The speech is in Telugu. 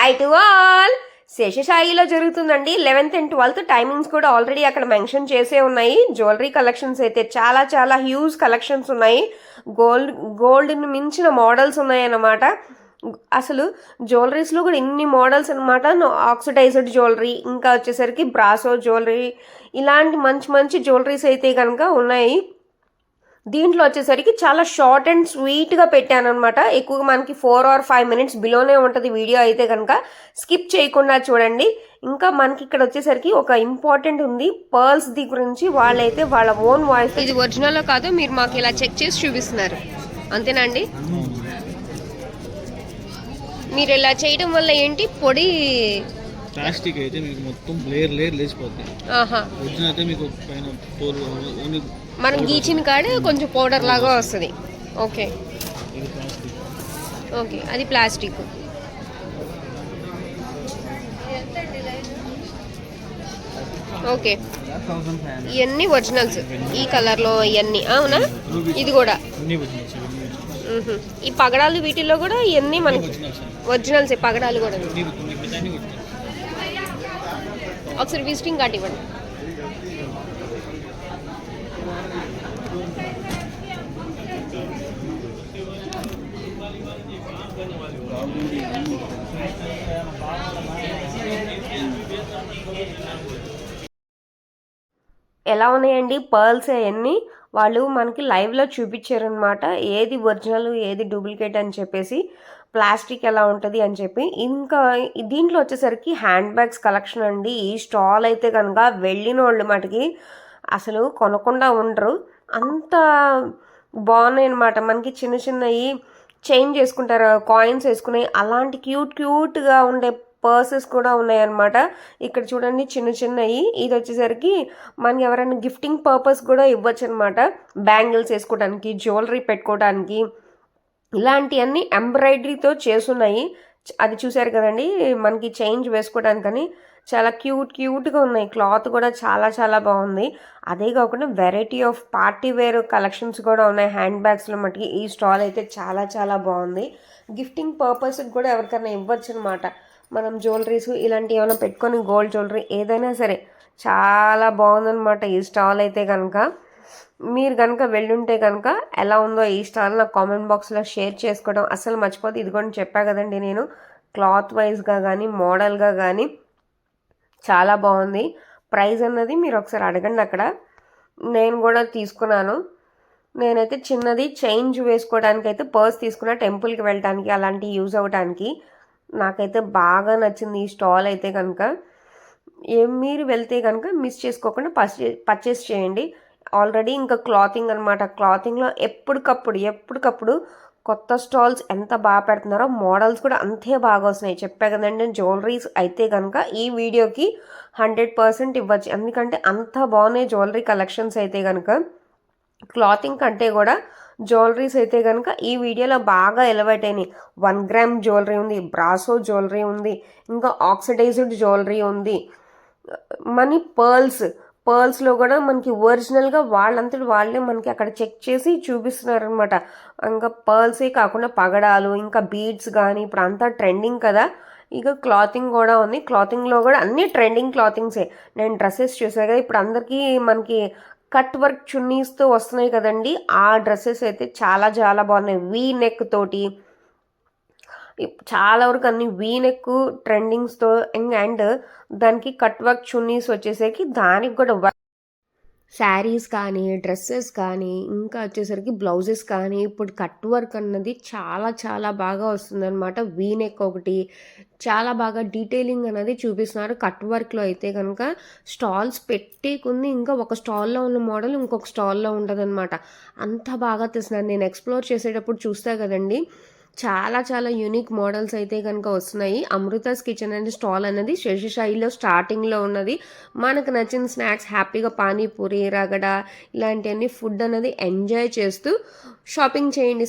Hi to all. శేషసాయిలో జరుగుతుందండి 11th and 12th. టైమింగ్స్ కూడా ఆల్రెడీ అక్కడ మెన్షన్ చేసే ఉన్నాయి. జ్యువెలరీ కలెక్షన్స్ అయితే చాలా చాలా హ్యూజ్ కలెక్షన్స్ ఉన్నాయి. గోల్డ్ని మించిన మోడల్స్ ఉన్నాయన్నమాట. అసలు జ్యువెలరీస్లో కూడా ఇన్ని మోడల్స్ అనమాట. ఆక్సిడైజ్డ్ జ్యువెలరీ, ఇంకా వచ్చేసరికి బ్రాసో జ్యువెలరీ, ఇలాంటి మంచి మంచి జ్యువెలరీస్ అయితే కనుక ఉన్నాయి. దీంట్లో వచ్చేసరికి చాలా షార్ట్ అండ్ స్వీట్గా పెట్టానమాట. ఎక్కువగా మనకి 4 or 5 minutes బిలోనే ఉంటుంది వీడియో అయితే కనుక స్కిప్ చేయకుండా చూడండి. ఇంకా మనకి ఇక్కడ వచ్చేసరికి ఒక ఇంపార్టెంట్ ఉంది పర్ల్స్ ది గురించి. వాళ్ళైతే వాళ్ళ ఓన్ వాయిస్, ఇది ఒరిజినల్ కాదు మీరు మాకు ఇలా చెక్ చేసి చూపిస్తున్నారు, అంతేనా అండి? మీరు ఇలా చేయడం వల్ల ఏంటి, పొడి ప్లాస్టిక్ అయితే మీకు మొత్తం లేయర్ లేచిపోతుంది. ఒరిజినల్ అయితే మీకు పైన తోలు ఓన్లీ మనం గీచిన కాడే కొంచెం పౌడర్ లాగా వస్తుంది. ఓకే ఓకే, అది ప్లాస్టిక్. ఓకే, ఇవన్నీ ఒరిజినల్స్ ఈ కలర్లో ఇవన్నీ, అవునా? ఇది కూడా ఈ పగడాలు వీటిల్లో కూడా ఇవన్నీ మనకి ఒరిజినల్స్. పగడాలు కూడా ఒకసారి విజిటింగ్ కార్డ్ ఇవ్వండి. ఎలా ఉన్నాయండి పర్ల్స్ అవన్నీ? వాళ్ళు మనకి లైవ్లో చూపించారనమాట, ఏది ఒరిజినల్ ఏది డూప్లికేట్ అని చెప్పేసి, ప్లాస్టిక్ ఎలా ఉంటుంది అని చెప్పి. ఇంకా దీంట్లో వచ్చేసరికి హ్యాండ్ బ్యాగ్స్ కలెక్షన్ అండి. ఈ స్టాల్ అయితే కనుక వెళ్ళిన వాళ్ళు మటుకి అసలు కొనకుండా ఉండరు, అంత బాగున్నాయి అనమాట. మనకి చిన్న చిన్నవి చేంజ్ చేసుకుంటారు, కాయిన్స్ వేసుకునే అలాంటి క్యూట్గా ఉండే పర్సెస్ కూడా ఉన్నాయన్నమాట. ఇక్కడ చూడండి చిన్న చిన్నవి. ఇది వచ్చేసరికి మనకి ఎవరైనా గిఫ్టింగ్ పర్పస్ కూడా ఇవ్వచ్చు అనమాట. బ్యాంగిల్స్ వేసుకోవడానికి, జ్యువెలరీ పెట్టుకోవడానికి, ఇలాంటివన్నీ ఎంబ్రాయిడరీతో చేసున్నాయి. అది చూసారు కదండి, మనకి చేంజ్ వేసుకోవడానికని చాలా క్యూట్గా ఉన్నాయి. క్లాత్ కూడా చాలా చాలా బాగుంది. అదే కాకుండా variety of party wear collections కూడా ఉన్నాయి హ్యాండ్ బ్యాగ్స్లో మటుకి. ఈ స్టాల్ అయితే చాలా చాలా బాగుంది. గిఫ్టింగ్ పర్పస్కి కూడా ఎవరికైనా ఇవ్వచ్చు అనమాట. మనం జ్యువెలరీస్ ఇలాంటివి ఏమైనా పెట్టుకొని, గోల్డ్ జ్యువెలరీ ఏదైనా సరే చాలా బాగుందనమాట ఈ స్టాల్ అయితే కనుక. మీరు కనుక వెళ్ళుంటే కనుక ఎలా ఉందో ఈ స్టాల్ నాకు కామెంట్ బాక్స్లో షేర్ చేసుకోవడం అసలు మర్చిపోతే. ఇది కూడా చెప్పా కదండి నేను, క్లాత్ వైజ్గా కానీ మోడల్గా కానీ చాలా బాగుంది. ప్రైస్ అన్నది మీరు ఒకసారి అడగండి అక్కడ. నేను కూడా తీసుకున్నాను. నేనైతే చిన్నది చేంజ్ వేసుకోవడానికి అయితే పర్స్ తీసుకున్నా, టెంపుల్కి వెళ్ళడానికి అలాంటివి యూజ్ అవ్వడానికి. నాకైతే బాగా నచ్చింది ఈ స్టాల్ అయితే కనుక. మీరు వెళ్తే కనుక మిస్ చేసుకోకుండా పర్చేస్ చేయండి. ఆల్రెడీ ఇంకా క్లాతింగ్ అనమాట. క్లాతింగ్లో ఎప్పటికప్పుడు కొత్త స్టాల్స్ ఎంత బాగా పెడుతున్నారో మోడల్స్ కూడా అంతే బాగా వస్తున్నాయి. చెప్పా కదండి, జ్యువెలరీస్ అయితే కనుక ఈ వీడియోకి 100% ఇవ్వచ్చు, ఎందుకంటే అంత బాగున్నాయి జ్యువెలరీ కలెక్షన్స్ అయితే కనుక. క్లాతింగ్ కంటే కూడా జ్యువెలరీస్ అయితే కనుక ఈ వీడియోలో బాగా ఎలివేట్ అయినాయి. 1 gram జ్యువెలరీ ఉంది, బ్రాసో జ్యువెలరీ ఉంది, ఇంకా ఆక్సిడైజ్డ్ జ్యువెలరీ ఉంది. మనీ పర్ల్స్లో కూడా మనకి ఒరిజినల్గా వాళ్ళంతటి వాళ్ళే మనకి అక్కడ చెక్ చేసి చూపిస్తున్నారనమాట. ఇంకా పర్ల్సే కాకుండా పగడాలు, ఇంకా బీడ్స్ కానీ ఇప్పుడు అంతా ట్రెండింగ్ కదా. ఇక క్లాతింగ్ కూడా ఉంది. క్లాతింగ్లో కూడా అన్ని ట్రెండింగ్ క్లాతింగ్సే. నేను డ్రెస్సెస్ చూసాను కదా, ఇప్పుడు అందరికీ మనకి కట్ వర్క్ చున్నీస్తో వస్తున్నాయి కదండి, ఆ డ్రెస్సెస్ అయితే చాలా చాలా బాగున్నాయి. వీ నెక్ తోటి చాలా వరకు అన్ని వీ నెక్ ట్రెండింగ్స్తో, అండ్ దానికి కట్ వర్క్ చున్నీస్ వచ్చేసరికి దానికి కూడా శారీస్ కానీ, డ్రెస్సెస్ కానీ, ఇంకా వచ్చేసరికి బ్లౌజెస్ కానీ ఇప్పుడు కట్ వర్క్ అన్నది చాలా చాలా బాగా వస్తుందన్నమాట. వీ నెక్ ఒకటి చాలా బాగా డీటెయిలింగ్ అనేది చూపిస్తున్నారు. కట్ వర్క్లో అయితే కనుక స్టాల్స్ పెట్టేకుంది, ఇంకా ఒక స్టాల్లో ఉన్న మోడల్ ఇంకొక స్టాల్లో ఉంటుంది అనమాట. అంత బాగా తెస్తున్నారు. నేను ఎక్స్ప్లోర్ చేసేటప్పుడు చూస్తా కదండి, చాలా చాలా యూనిక్ మోడల్స్ అయితే కనుక వస్తున్నాయి. అమృతాస్ కిచెన్ అనే స్టాల్ అనేది శేషసాయిలో స్టార్టింగ్లో ఉన్నది. మనకు నచ్చిన స్నాక్స్ హ్యాపీగా పానీపూరి, రగడ ఇలాంటివన్నీ ఫుడ్ అనేది ఎంజాయ్ చేస్తూ షాపింగ్ చేయండి.